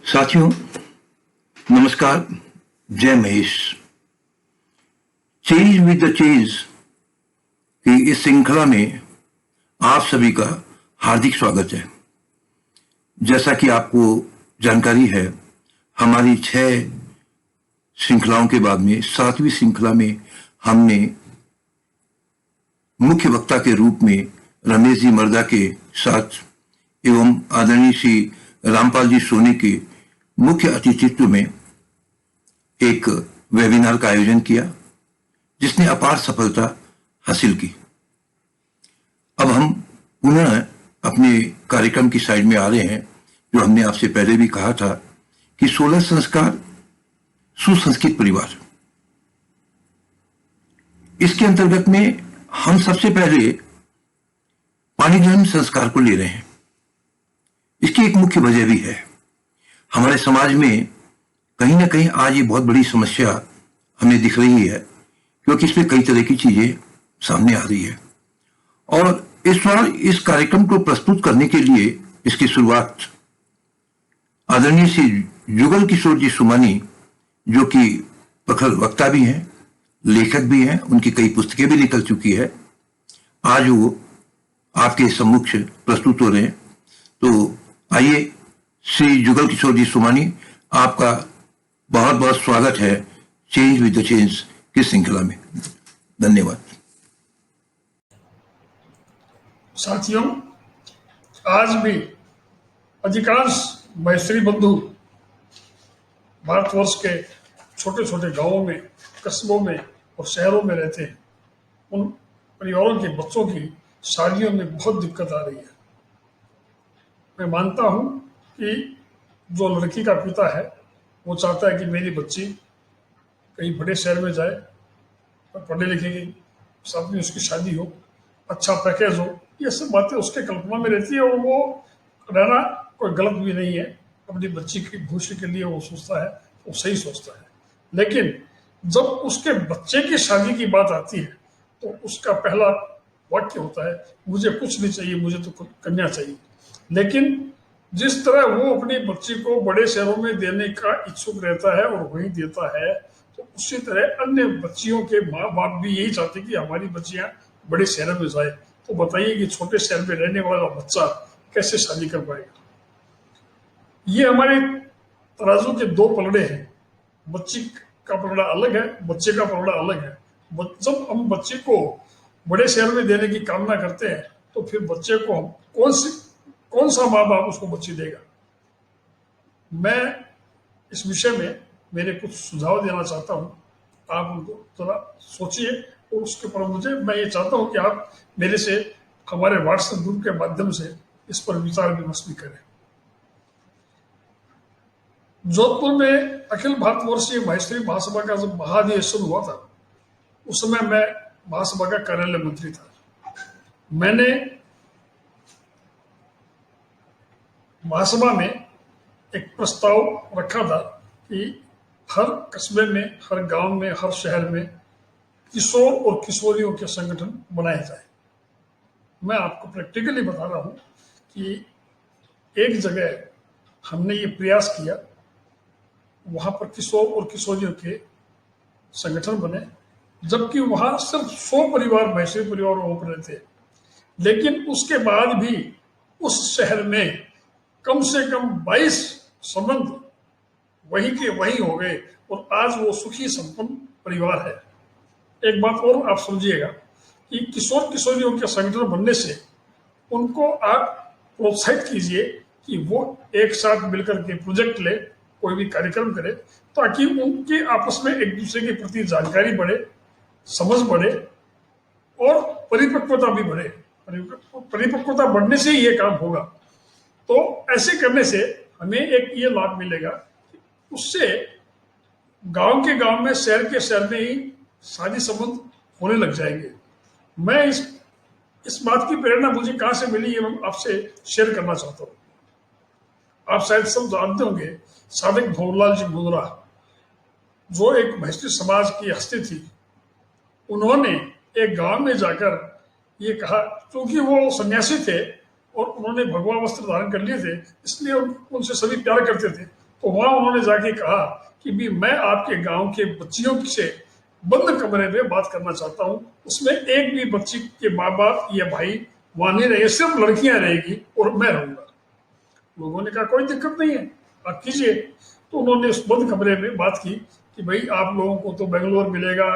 साथियों, नमस्कार। जय Mahesh. Change with the change की इस श्रृंखला में आप सभी का हार्दिक स्वागत है। जैसा कि आपको जानकारी है, हमारी 6 श्रृंखलाओं के बाद में 7वीं श्रृंखला में हमने मुख्य वक्ता के रूप में रमेश जी मर्दा के साथ एवं आदरणीय श्री रामपाल जी सोनी के मुख्य अतिथित्व में एक वेबिनार का आयोजन किया, जिसने अपार सफलता हासिल की। अब हम पुनः अपने कार्यक्रम की साइड में आ रहे हैं, जो हमने आपसे पहले भी कहा था कि 16 संस्कार सुसंस्कृत परिवार। इसके अंतर्गत में हम सबसे पहले पाणी ग्रहण संस्कार को ले रहे हैं। इसकी एक मुख्य वजह भी है। हमारे समाज में कहीं ना कहीं आज ये बहुत बड़ी समस्या हमें दिख रही है, क्योंकि इसमें कई तरह की चीजें सामने आ रही है। और इस बार इस कार्यक्रम को प्रस्तुत करने के लिए इसकी शुरुआत आदरणीय श्री जुगल किशोर जी सुमानी, जो कि प्रखर वक्ता भी हैं, लेखक भी हैं, उनकी कई पुस्तकें भी निकल चुकी है, आज वो आपके सम्मुख प्रस्तुत हो रहे हैं। तो आइए, श्री जुगल किशोर जी सुमानी, आपका बहुत बहुत स्वागत है चेंज विद द चेंज की श्रृंखला में। धन्यवाद। साथियों, आज भी अधिकांश मैत्री बंधु भारतवर्ष के छोटे छोटे गांवों में, कस्बों में और शहरों में रहते हैं। उन परिवारों के बच्चों की शादियों में बहुत दिक्कत आ रही है। मैं मानता हूं कि जो लड़की का पिता है वो चाहता है कि मेरी बच्ची कहीं बड़े शहर में जाए, पढ़े लिखे की साथ में उसकी शादी हो, अच्छा पैकेज हो। ये सब बातें उसके कल्पना में रहती है और वो रहना कोई गलत भी नहीं है। अपनी बच्ची के भविष्य के लिए वो सोचता है, वो सही सोचता है। लेकिन जब उसके बच्चे की शादी की बात आती है तो उसका पहला वाक्य होता है, मुझे कुछ नहीं चाहिए, मुझे तो कन्या चाहिए। लेकिन जिस तरह वो अपनी बच्ची को बड़े शहरों में देने का इच्छुक रहता है और वहीं देता है, तो उसी तरह अन्य बच्चियों के माँ बाप भी यही चाहते कि हमारी बच्चियां बड़े शहरों में जाए। तो बताइए कि छोटे शहर में रहने वाला बच्चा कैसे शादी कर पाएगा। ये हमारे तराजू के 2 पलड़े हैं। बच्ची का पलड़ा अलग है, बच्चे का पलड़ा अलग है। जब हम बच्चे को बड़े शहर में देने की कामना करते हैं तो फिर बच्चे को हम कौन सा माँ बाप उसको बच्ची देगा। मैं इस विषय में मेरे कुछ सुझाव देना चाहता हूँ, आप उनको थोड़ा सोचिए और उसके ऊपर मैं ये चाहता हूँ कि आप मेरे से हमारे व्हाट्सएप ग्रुप के माध्यम से इस पर विचार विमर्श भी करें। जोधपुर में अखिल भारतवर्षीय मैत्री महासभा का जब महाधिवेशन हुआ था, उस समय मैं महासभा का कार्यालय मंत्री था। मैंने महासभा में एक प्रस्ताव रखा था कि हर कस्बे में, हर गांव में, हर शहर में किशोर और किशोरियों के संगठन बनाए जाए। मैं आपको प्रैक्टिकली बता रहा हूं कि एक जगह हमने ये प्रयास किया, वहां पर किशोर और किशोरियों के संगठन बने, जबकि वहां सिर्फ 100 परिवार मैत्री परिवार वहां पर रहते। लेकिन उसके बाद भी उस शहर में कम से कम 22 संबंध वही के वही हो गए और आज वो सुखी संपन्न परिवार है। एक बात और आप समझिएगा कि किशोर किशोरियों के संगठन बनने से उनको आप प्रोत्साहित कीजिए कि वो एक साथ मिलकर के प्रोजेक्ट ले, कोई भी कार्यक्रम करे, ताकि उनके आपस में एक दूसरे के प्रति जानकारी बढ़े, समझ बढ़े और परिपक्वता भी बढ़े। परिपक्वता बढ़ने से ही ये काम होगा। तो ऐसे करने से हमें एक ये लाभ मिलेगा कि उससे गांव के गांव में, शहर के शहर में ही शादी संबंध होने लग जाएंगे। मैं इस बात की प्रेरणा मुझे कहां से मिली, ये मैं आपसे शेयर करना चाहता हूँ। आप शायद सब जानते होंगे, सादिक भंवरलाल जी मुंदरा, जो एक मैत्री समाज की हस्ती थी, उन्होंने एक गांव में जाकर ये कहा, क्योंकि वो सन्यासी थे और उन्होंने भगवा वस्त्र धारण कर लिए थे, इसलिए उनसे सभी प्यार करते थे। तो वहां उन्होंने जाके कहा कि भी मैं आपके गांव के बच्चियों से बंद कमरे में बात करना चाहता हूं, उसमें एक भी बच्ची के माँ बाप या भाई वहां नहीं रहेंगे, सिर्फ लड़कियां रहेगी और मैं रहूंगा। लोगों ने कहा कोई दिक्कत नहीं है, आप कीजिए। तो उन्होंने उस बंद कमरे में बात की कि भाई आप लोगों को तो बेंगलोर मिलेगा,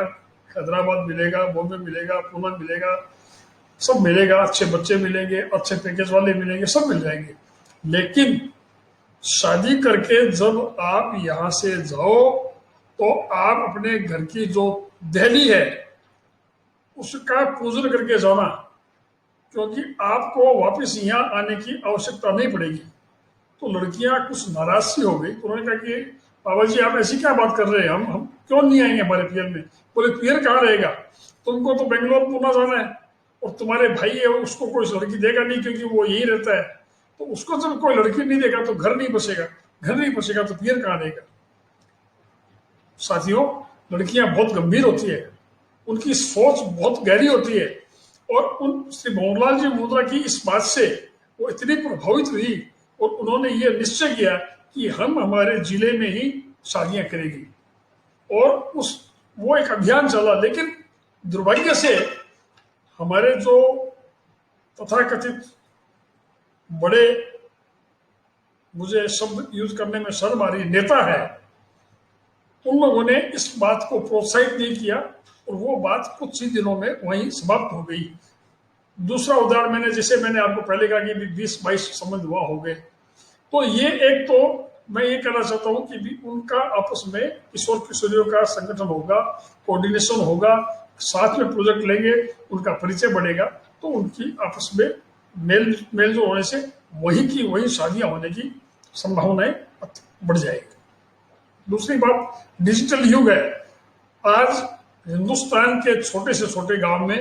हैदराबाद मिलेगा, बॉम्बे मिलेगा, पुणे मिलेगा, सब मिलेगा, अच्छे बच्चे मिलेंगे, अच्छे पैकेज वाले मिलेंगे, सब मिल जाएंगे। लेकिन शादी करके जब आप यहां से जाओ तो आप अपने घर की जो दहली है उसका पूजन करके जाना, क्योंकि आपको वापस यहाँ आने की आवश्यकता नहीं पड़ेगी। तो लड़कियां कुछ नाराज सी हो गई। तो उन्होंने कहा कि बाबा जी आप ऐसी क्या बात कर रहे हैं, हम क्यों नहीं आएंगे हमारे पियर में। बोले पियर कहाँ रहेगा, तुमको तो बेंगलोर पुणे जाना है और तुम्हारे भाई है उसको कोई लड़की देगा नहीं क्योंकि वो यही रहता है। तो उसको जब कोई लड़की नहीं देगा तो घर नहीं बसेगा, घर नहीं बसेगा तो पियर कहाँ रहेगा। साथियों, लड़कियां बहुत गंभीर होती है, उनकी सोच बहुत गहरी होती है और उन श्री भंवरलाल जी मुद्रा की इस बात से वो इतनी प्रभावित हुई और उन्होंने ये निश्चय किया कि हम हमारे जिले में ही शादियां करेंगी। और वो एक अभियान चला। लेकिन दुर्भाग्य से हमारे जो तथाकथित बड़े, मुझे शब्द यूज करने में शर्म आ रही, नेता है, उन लोगों ने इस बात को प्रोत्साहित नहीं किया और वो बात कुछ ही दिनों में वहीं समाप्त हो गई। दूसरा उदाहरण जैसे मैंने आपको पहले कहा कि 20-22 संबंध हुआ हो गए। तो ये एक, तो मैं ये कहना चाहता हूं कि भी उनका आपस में किशोर किशोरियों का संगठन होगा, कोऑर्डिनेशन होगा, साथ में प्रोजेक्ट लेंगे, उनका परिचय बढ़ेगा, तो उनकी आपस में मेल जो होने से वही की वही शादियां होने की संभावनाएं बढ़ जाएगी। दूसरी बात, डिजिटल युग है। आज हिंदुस्तान के छोटे से छोटे गांव में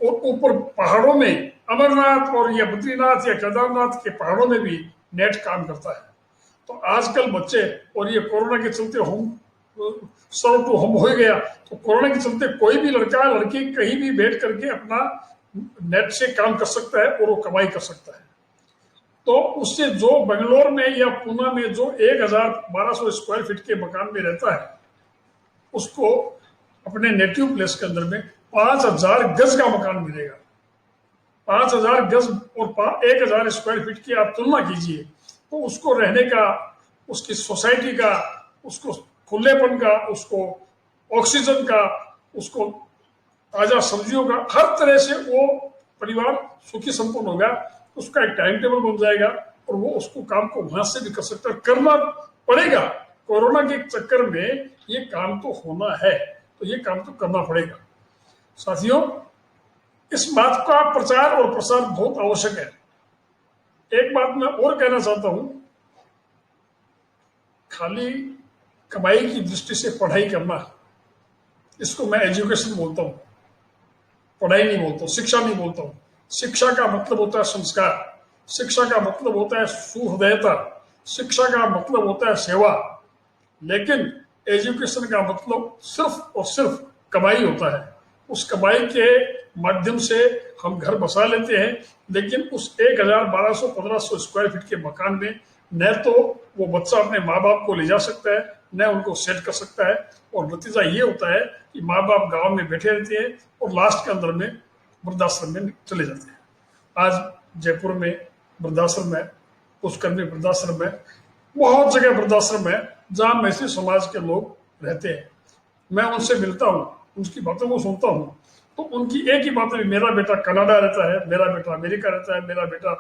और ऊपर पहाड़ों में, अमरनाथ और या बद्रीनाथ या केदारनाथ के पहाड़ों में भी नेट काम करता है। तो आजकल बच्चे, और ये कोरोना के चलते सर्व टू होम हो गया, तो कोरोना के चलते कोई भी लड़का लड़की कहीं भी बैठ करके अपना नेट से काम कर सकता है और वो कमाई कर सकता है। तो उससे जो बेंगलोर में या पुणे में जो 1200 स्क्वायर फीट के मकान में रहता है, उसको अपने नेटिव प्लेस के अंदर में 5000 गज का मकान मिलेगा। 5000 गज और 1000 स्क्वायर फीट की आप तुलना कीजिए, तो उसको रहने का, उसकी सोसाइटी का, उसको खुलेपन का, उसको ऑक्सीजन का, उसको ताजा सब्जियों का, हर तरह से वो परिवार सुखी संपन्न होगा। उसका एक टाइम टेबल बन जाएगा और वो उसको काम को वहां से भी कर सकता है। करना पड़ेगा, कोरोना के चक्कर में ये काम तो होना है, तो ये काम तो करना पड़ेगा। साथियों, इस बात का प्रचार और प्रसार बहुत आवश्यक है। एक बात मैं और कहना चाहता हूं, खाली कमाई की दृष्टि से पढ़ाई करना, इसको मैं एजुकेशन बोलता हूं, पढ़ाई नहीं बोलता हूं, शिक्षा नहीं बोलता हूं। शिक्षा का मतलब होता है संस्कार, शिक्षा का मतलब होता है सुहृदयता, शिक्षा का मतलब होता है सेवा। लेकिन एजुकेशन का मतलब सिर्फ और सिर्फ कमाई होता है। उस कमाई के माध्यम से हम घर बसा लेते हैं, लेकिन उस 1200-1500 स्क्वायर फीट के मकान में न तो वो बच्चा अपने माँ बाप को ले जा सकता है, न उनको सेट कर सकता है। और नतीजा ये होता है कि माँ बाप गांव में बैठे रहते हैं और लास्ट के अंदर में वृद्धाश्रम में चले जाते हैं। आज जयपुर में वृद्धाश्रम है, पुष्कर में वृद्धाश्रम है, बहुत जगह वृद्धाश्रम है जहां मैथिली समाज के लोग रहते हैं। मैं उनसे मिलता हूँ, उनकी बातों को सुनता हूँ, तो उनकी एक ही बात है, मेरा बेटा कनाडा रहता है, मेरा बेटा अमेरिका रहता है, मेरा बेटा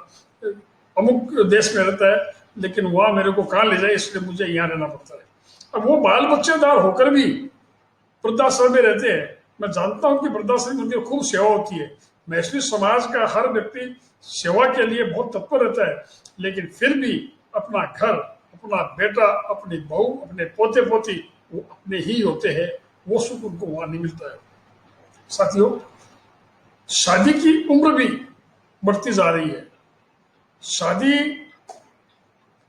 अमुक देश में रहता है, लेकिन वहां मेरे को कहाँ ले जाए, इसलिए मुझे यहाँ रहना पड़ता है। अब वो बाल बच्चेदार होकर भी वृद्धाश्रम में रहते हैं। मैं जानता हूँ कि वृद्धाश्रम में उनकी खूब सेवा होती है। मैथिली समाज का हर व्यक्ति सेवा के लिए बहुत तत्पर रहता है, लेकिन फिर भी अपना घर, अपना बेटा, अपनी बहू, अपने पोते पोती वो अपने ही होते हैं, वो सुख उनको वहां नहीं मिलता है। साथियों, शादी की उम्र भी बढ़ती जा रही है। शादी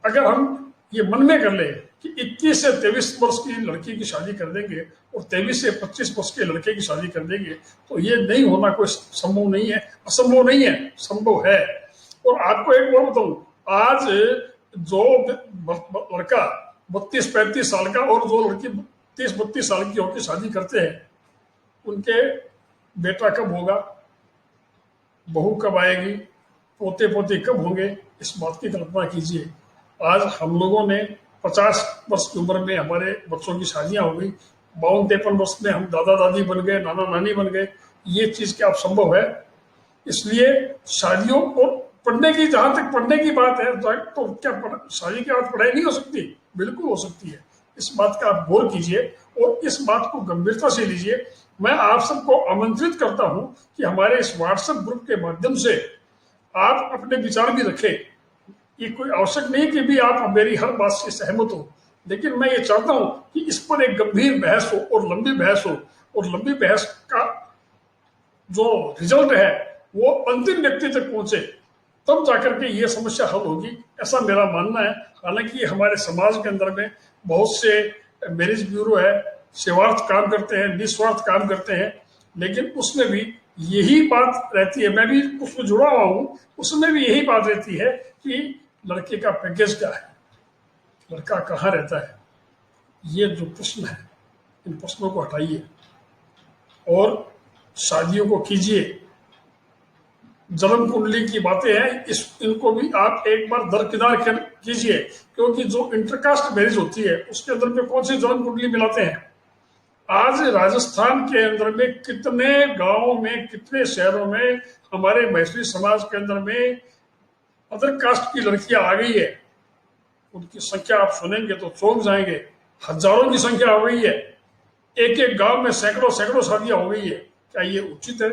अगर हम ये मन में कर ले कि 21 से 23 वर्ष की लड़की की शादी कर देंगे और 23 से 25 वर्ष के लड़के की शादी कर देंगे, तो ये नहीं होना कोई संभव नहीं है, असंभव नहीं है, संभव है। और आपको एक बात बताऊं, आज जो लड़का 32-35 साल का, और जो लड़की 30-32 साल की होकर शादी करते हैं, उनके बेटा कब होगा, बहू कब आएगी, पोते पोते कब होंगे, इस बात की कल्पना कीजिए। आज हम लोगों ने 50 वर्ष की उम्र में हमारे बच्चों की शादियां हो गई, 52-53 वर्ष में हम दादा दादी बन गए, नाना नानी बन गए। ये चीज क्या अब संभव है? इसलिए शादियों को पढ़ने की, जहां तक पढ़ने की बात है, तो क्या शादी के बाद पढ़ाई नहीं हो सकती? बिल्कुल हो सकती है। इस बात का आप गौर कीजिए और इस बात को गंभीरता से लीजिए। मैं आप सबको आमंत्रित करता हूं कि हमारे इस व्हाट्सएप ग्रुप के माध्यम से आप अपने विचार भी रखें। ये कोई आवश्यक नहीं कि भी आप मेरी हर बात से सहमत हो, लेकिन मैं ये चाहता हूं कि इस पर एक गंभीर बहस हो और लंबी बहस हो, और लंबी बहस का जो रिजल्ट है वो अंतिम व्यक्ति तक पहुंचे, तब जाकर के ये समस्या हल होगी, ऐसा मेरा मानना है। हालांकि हमारे समाज के अंदर में बहुत से मैरिज ब्यूरो है, सेवार्थ काम करते हैं, निस्वार्थ काम करते हैं, लेकिन उसमें भी यही बात रहती है, मैं भी उसमें जुड़ा हुआ हूं, उसमें भी यही बात रहती है कि लड़के का पैकेज क्या है, लड़का कहाँ रहता है। ये जो प्रश्न है, इन प्रश्नों को हटाइए और शादियों को कीजिए। जन्म कुंडली की बातें हैं, इनको भी आप एक बार दरकिनार कीजिए, क्योंकि जो इंटरकास्ट मैरिज होती है उसके अंदर में कौन सी जन्म कुंडली मिलाते हैं। आज राजस्थान के अंदर में कितने गांवों में, कितने शहरों में हमारे मैथिली समाज के अंदर में अदर कास्ट की लड़कियां आ गई है। उनकी संख्या आप सुनेंगे तो चौंक जाएंगे, हजारों की संख्या हो गई है। एक एक गांव में सैकड़ों सैकड़ों शादियां हो गई है। क्या ये उचित है?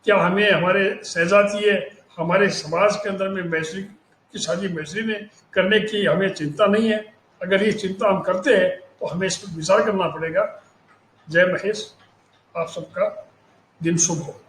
क्या हमें हमारे सहजातीय, हमारे समाज के अंदर में मैथिली की शादी मैथिली में करने की हमें चिंता नहीं है? अगर ये चिंता हम करते हैं तो हमें इस पर विचार करना पड़ेगा। जय महेश, आप सबका दिन शुभ हो।